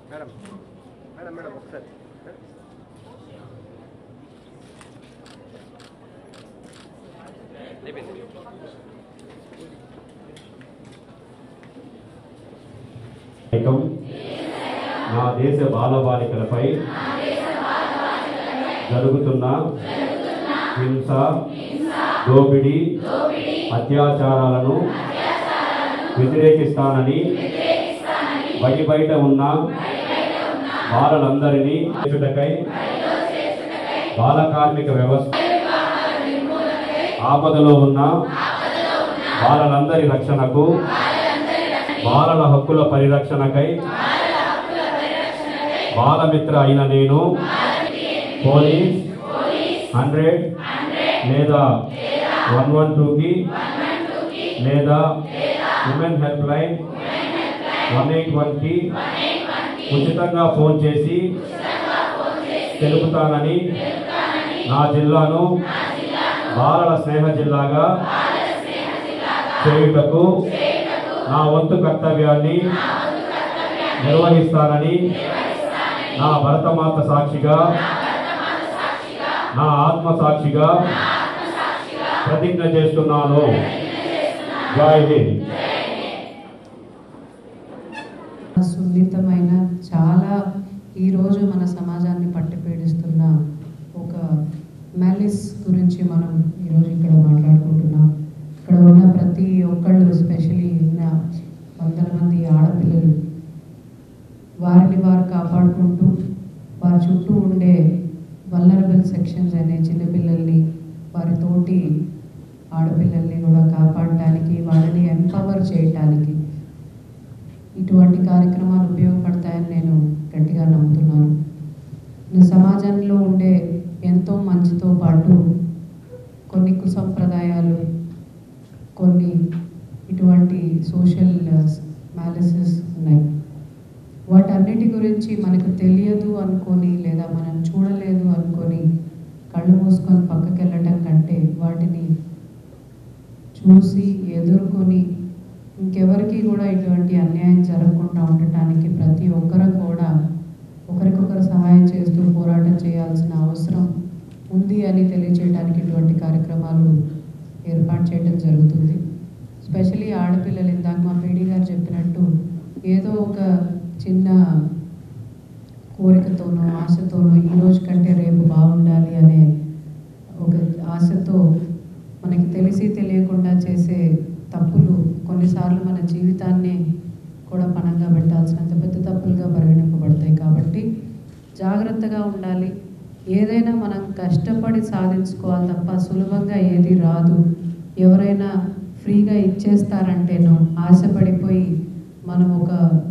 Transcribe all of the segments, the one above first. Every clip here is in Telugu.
మేడం మేడం మేడం ఒకసారి నా దేశ బాలబాలికలపై జరుగుతున్న హింస, దోపిడీ, అత్యాచారాలను వ్యతిరేకిస్తానని బయట ఉన్న బాలలందరినీ చేయుటకై బాల కార్మిక వ్యవస్థ ఆపదలో ఉన్న బాలలందరి రక్షణకు బాలల హక్కుల పరిరక్షణకై బాలమిత్ర అయిన నేను పోలీస్ 100 లేదా 112కి లేదా ఉమెన్ హెల్ప్ లైన్ 181కి ఉచితంగా ఫోన్ చేసి తెలుపుతానని నా జిల్లాను బాలల స్నేహ జిల్లాగా చేయుటకు నా వంతు కర్తవ్యాన్ని నిర్వహిస్తానని నా భరతమాత సాక్షిగా నా ఆత్మ సాక్షిగా ప్రతిజ్ఞ చేస్తున్నాను. జై హింద్. సున్నితమైన చాలా ఈరోజు మన సమాజాన్ని పట్టిపీడిస్తున్న ఒక మ్యాలిస్ గురించి మనం ఈరోజు ఇక్కడ మాట్లాడుకుంటున్నాం. ఇక్కడ ఉన్న ప్రతి ఒక్కళ్ళు, ఎస్పెషలీ వందల మంది ఆడపిల్లలు, వారిని వారు కాపాడుకుంటూ వారి చుట్టూ ఉండే వల్నరబుల్ సెక్షన్స్ అనే చిన్నపిల్లల్ని, వారి తోటి ఆడపిల్లల్ని కూడా కాపాడటానికి, వాళ్ళని ఎంపవర్ చేయటానికి ఇటువంటి కార్యక్రమాలు ఉపయోగపడతాయని నేను గట్టిగా నమ్ముతున్నాను. సమాజంలో ఉండే ఎంతో మంచితో పాటు కొన్ని కుసంప్రదాయాలు, కొన్ని ఇటువంటి సోషల్ మ్యాలిసెస్ ఉన్నాయి. వాటన్నిటి గురించి మనకు తెలియదు అనుకొని లేదా మనం చూడలేదు అనుకొని కళ్ళు మూసుకొని పక్కకి వెళ్ళటం కంటే వాటిని చూసి ఎదుర్కొని ఇంకెవరికి కూడా ఇటువంటి అన్యాయం జరగకుండా ఉండటానికి ప్రతి ఒక్కరం కూడా ఒకరికొకరు సహాయం చేస్తూ పోరాటం చేయాల్సిన అవసరం ఉంది అని తెలియజేయడానికి ఇటువంటి కార్యక్రమాలు ఏర్పాటు చేయడం జరుగుతుంది. స్పెషలీ ఆడపిల్లలు, ఇందాక మా పీడి గారు చెప్పినట్టు ఏదో ఒక చిన్న కోరికతోనో ఆశతోనో ఈ రోజు కంటే రేపు బాగుండాలి అనే ఒక ఆశతో మనకి తెలిసి తెలియకుండా చేసే తప్పులు కొన్నిసార్లు మన జీవితాన్ని కూడా పణంగా పెట్టాల్సినంత పెద్ద తప్పులుగా పరిగణింపబడతాయి. కాబట్టి జాగ్రత్తగా ఉండాలి. ఏదైనా మనం కష్టపడి సాధించుకోవాలి తప్ప సులభంగా ఏది రాదు. ఎవరైనా ఫ్రీగా ఇచ్చేస్తారంటేనో ఆశపడిపోయి మనం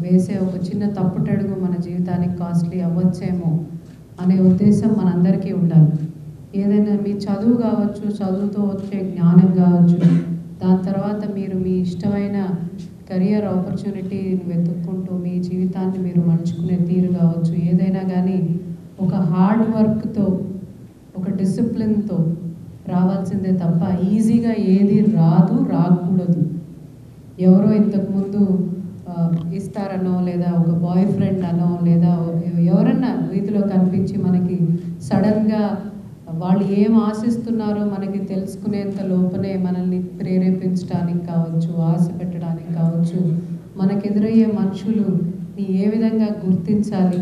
వేసే ఒక చిన్న తప్పుటడుగు మన జీవితానికి కాస్ట్లీ అవ్వచ్చేమో అనే ఉద్దేశం మనందరికీ ఉండాలి. ఏదైనా మీ చదువు కావచ్చు, చదువుతో వచ్చే జ్ఞానం కావచ్చు, దాని తర్వాత మీరు మీ ఇష్టమైన కెరియర్ ఆపర్చునిటీని వెతుక్కుంటూ మీ జీవితాన్ని మీరు మలుచుకునే తీరు కావచ్చు, ఏదైనా కానీ ఒక హార్డ్ వర్క్తో, ఒక డిసిప్లిన్తో రావాల్సిందే తప్ప ఈజీగా ఏది రాదు, రాకూడదు. ఎవరో ఇంతకుముందు ఇస్తారనో, లేదా ఒక బాయ్ ఫ్రెండ్ అనో, లేదా ఎవరన్నా వీధిలో కనిపించి మనకి సడన్గా వాళ్ళు ఏం ఆశిస్తున్నారో మనకి తెలుసుకునేంత లోపలే మనల్ని ప్రేరేపించడానికి కావచ్చు, ఆశ పెట్టడానికి కావచ్చు, మనకు ఎదురయ్యే మనుషులు ఏ విధంగా గుర్తించాలి,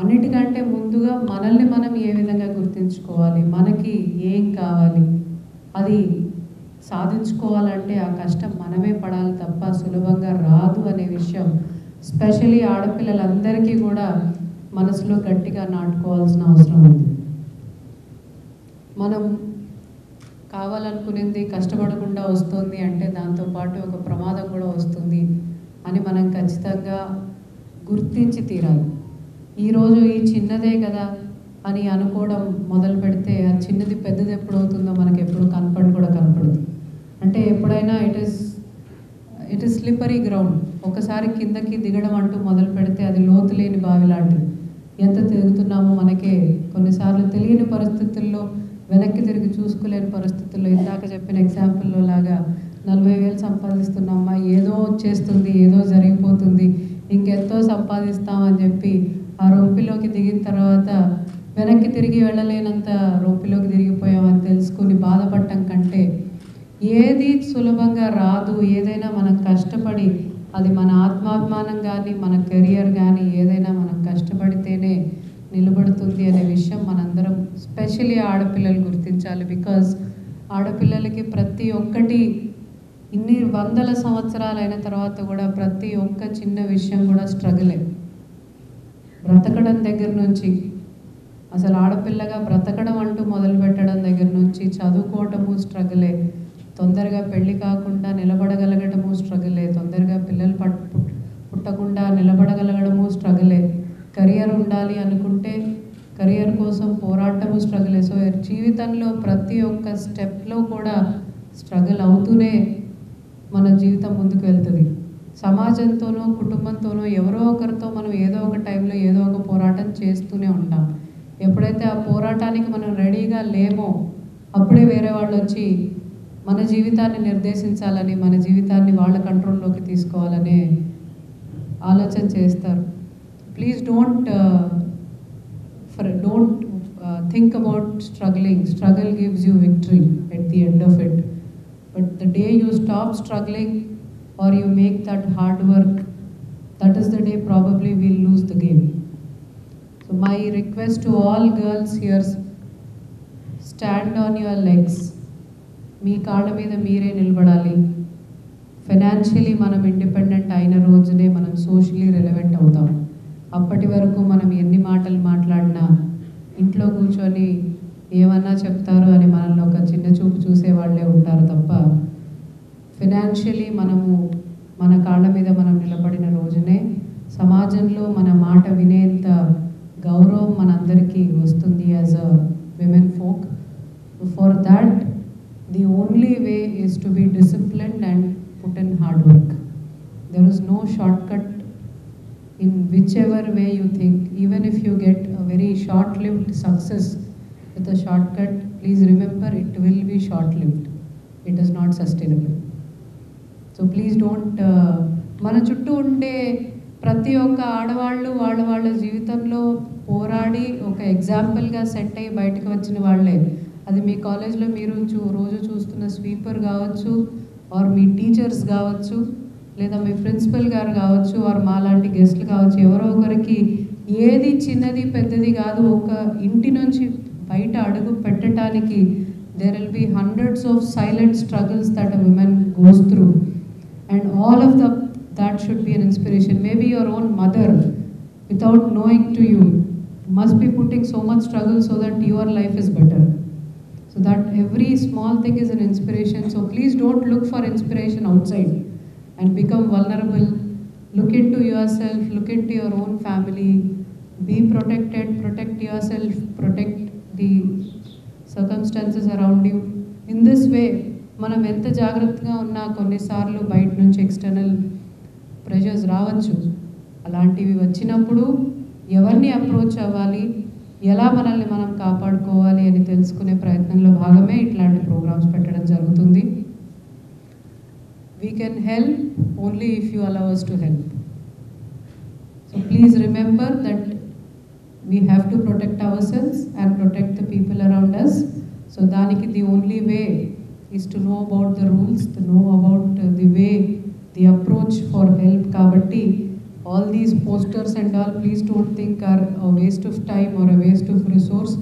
అన్నిటికంటే ముందుగా మనల్ని మనం ఏ విధంగా గుర్తించుకోవాలి, మనకి ఏం కావాలి, అది సాధించుకోవాలంటే ఆ కష్టం మనమే పడాలి తప్ప సులభంగా రాదు అనే విషయం స్పెషలీ ఆడపిల్లలందరికీ కూడా మనసులో గట్టిగా నాటుకోవాల్సిన అవసరం ఉంది. మనం కావాలనుకునేది కష్టపడకుండా వస్తుంది అంటే దాంతోపాటు ఒక ప్రమాదం కూడా వస్తుంది అని మనం ఖచ్చితంగా గుర్తించి తీరాలి. ఈరోజు ఈ చిన్నదే కదా అని అనుకోవడం మొదలు పెడితే ఆ చిన్నది పెద్దది ఎప్పుడవుతుందో మనకి ఎప్పుడు కూడా కనపడదు. అంటే ఎప్పుడైనా ఇట్ ఈస్ స్లిప్పరీ గ్రౌండ్. ఒకసారి కిందకి దిగడం అంటూ మొదలు పెడితే అది లోతు లేని బావి లాంటిది. ఎంత తిరుగుతున్నామో మనకే కొన్నిసార్లు తెలియని పరిస్థితుల్లో, వెనక్కి తిరిగి చూసుకోలేని పరిస్థితుల్లో, ఇందాక చెప్పిన ఎగ్జాంపుల్లో లాగా 40,000 సంపాదిస్తున్నామా, ఏదో వచ్చేస్తుంది, ఏదో జరిగిపోతుంది, ఇంకెంతో సంపాదిస్తామని చెప్పి ఆ రొంపిలోకి దిగిన తర్వాత వెనక్కి తిరిగి వెళ్ళలేనంత రొంపిలోకి తిరిగిపోయామని తెలుసుకుని బాధపడటం కంటే ఏది సులభంగా రాదు. ఏదైనా మనం కష్టపడి, అది మన ఆత్మాభిమానం కానీ మన కెరియర్ కానీ ఏదైనా మనం కష్టపడితేనే నిలబడుతుంది అనే విషయం మనందరం స్పెషల్లీ ఆడపిల్లలు గుర్తించాలి. బికాజ్ ఆడపిల్లలకి ప్రతి ఒక్కటి ఇన్ని వందల సంవత్సరాలైన తర్వాత కూడా ప్రతి ఒక్క చిన్న విషయం కూడా స్ట్రగులే. బ్రతకడం దగ్గర నుంచి, అసలు ఆడపిల్లగా బ్రతకడం అంటూ మొదలు పెట్టడం దగ్గర నుంచి చదువుకోవటము స్ట్రగులే, తొందరగా పెళ్ళి కాకుండా నిలబడగలగడము స్ట్రగులే, తొందరగా పిల్లలు పుట్టకుండా నిలబడగలగడము స్ట్రగులే, కెరియర్ ఉండాలి అనుకుంటే కెరియర్ కోసం పోరాటము స్ట్రగులే. సో జీవితంలో ప్రతి ఒక్క స్టెప్లో కూడా స్ట్రగుల్ అవుతూనే మన జీవితం ముందుకు వెళ్తుంది. సమాజంతోనో కుటుంబంతోనో ఎవరో ఒకరితో మనం ఏదో ఒక టైంలో ఏదో ఒక పోరాటం చేస్తూనే ఉంటాం. ఎప్పుడైతే ఆ పోరాటానికి మనం రెడీగా లేమో అప్పుడే వేరే వాళ్ళు వచ్చి మన జీవితాన్ని నిర్దేశించాలని, మన జీవితాన్ని వాళ్ళ కంట్రోల్లోకి తీసుకోవాలనే ఆలోచన చేస్తారు. Please don't think about struggling. Struggle gives you victory at the end of it. But the day you stop struggling or you make that hard work, that is the day probably we'll lose the game. So my request to all girls here, stand on your legs. మీ కాళ్ళ మీద మీరే నిలబడాలి. ఫైనాన్షియలీ మనం ఇండిపెండెంట్ అయిన రోజునే మనం సోషలీ రిలవెంట్ అవుతాం. అప్పటి వరకు మనం ఎన్ని మాటలు మాట్లాడినా, ఇంట్లో కూర్చొని ఏమన్నా చెప్తారు అని మనల్ని ఒక చిన్న చూపు చూసే వాళ్ళే ఉంటారు తప్ప ఫైనాన్షియలీ మనము మన కాళ్ళ మీద మనం నిలబడిన రోజునే సమాజంలో మన మాట వినేంత గౌరవం మనందరికీ వస్తుంది as a women folk. For that the only way is to be disciplined and put in hard work. There is no short cut in whichever way you think. Even if you get a very short lived success with a short cut, please remember it will be short lived. It is not sustainable. So please don't, మన చుట్టూ ఉండే ప్రతి ఒక్క ఆడవాళ్ళు వాళ్ళ జీవితంలో పోరాడి ఒక ఎగ్జాంపుల్గా సెట్ అయ్యి బయటకు వచ్చిన వాళ్ళే. అది మీ కాలేజ్లో మీరు రోజు చూస్తున్న స్వీపర్ కావచ్చు, ఆర్ మీ టీచర్స్ కావచ్చు, లేదా మీ ప్రిన్సిపల్ గారు కావచ్చు, ఆర్ మాలాంటి గెస్ట్లు కావచ్చు. ఎవరో ఒకరికి ఏది చిన్నది పెద్దది కాదు, ఒక ఇంటి నుంచి బయట అడుగు పెట్టడానికి there will be hundreds of silent struggles that a woman goes through, and all of that should be an inspiration. Maybe your own mother, without knowing to you, must be putting so much struggle so that your life is better. So that every small thing is an inspiration. So please don't look for inspiration outside and become vulnerable. Look into yourself, look into your own family, be protected, protect yourself, protect the circumstances around you. In this way, మనం ఎంత జాగ్రత్తగా ఉన్నా కొన్నిసార్లు బయట నుంచి ఎక్స్టర్నల్ ప్రెషర్స్ రావచ్చు. అలాంటివి వచ్చినప్పుడు ఎవరిని అప్రోచ్ అవ్వాలి, ఎలా మనల్ని మనం కాపాడుకోవాలి అని తెలుసుకునే ప్రయత్నంలో భాగమే ఇట్లాంటి ప్రోగ్రామ్స్ పెట్టడం జరుగుతుంది. We can help only if you allow us to help. So please remember that we have to protect ourselves and protect the people around us. So daniki the only way is to know about the rules, to know about the way, the approach for help. Kabatti all these posters and all, please don't think are a waste of time or a waste of resource.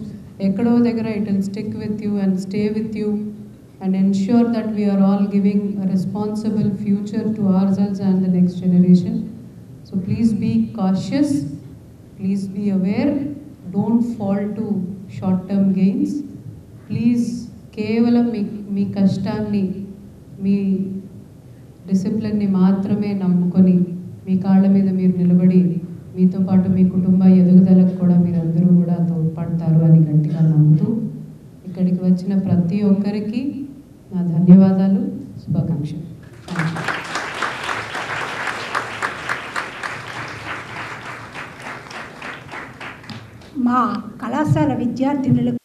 Ekkado dagara it will stick with you and stay with you and ensure that we are all giving a responsible future to ourselves and the next generation. So please be cautious, please be aware, don't fall to short-term gains. Please కేవలం మీ కష్టాన్ని, మీ డిసిప్లిన్ని మాత్రమే నమ్ముకొని మీ కాళ్ళ మీద మీరు నిలబడి మీతో పాటు మీ కుటుంబ ఎదుగుదలకు కూడా మీరందరూ కూడా తోడ్పడతారు అని గట్టిగా నమ్ముతూ ఇక్కడికి వచ్చిన ప్రతి ఒక్కరికి నా ధన్యవాదాలు, శుభాకాంక్షలు. మా కళాశాల విద్యార్థినులకు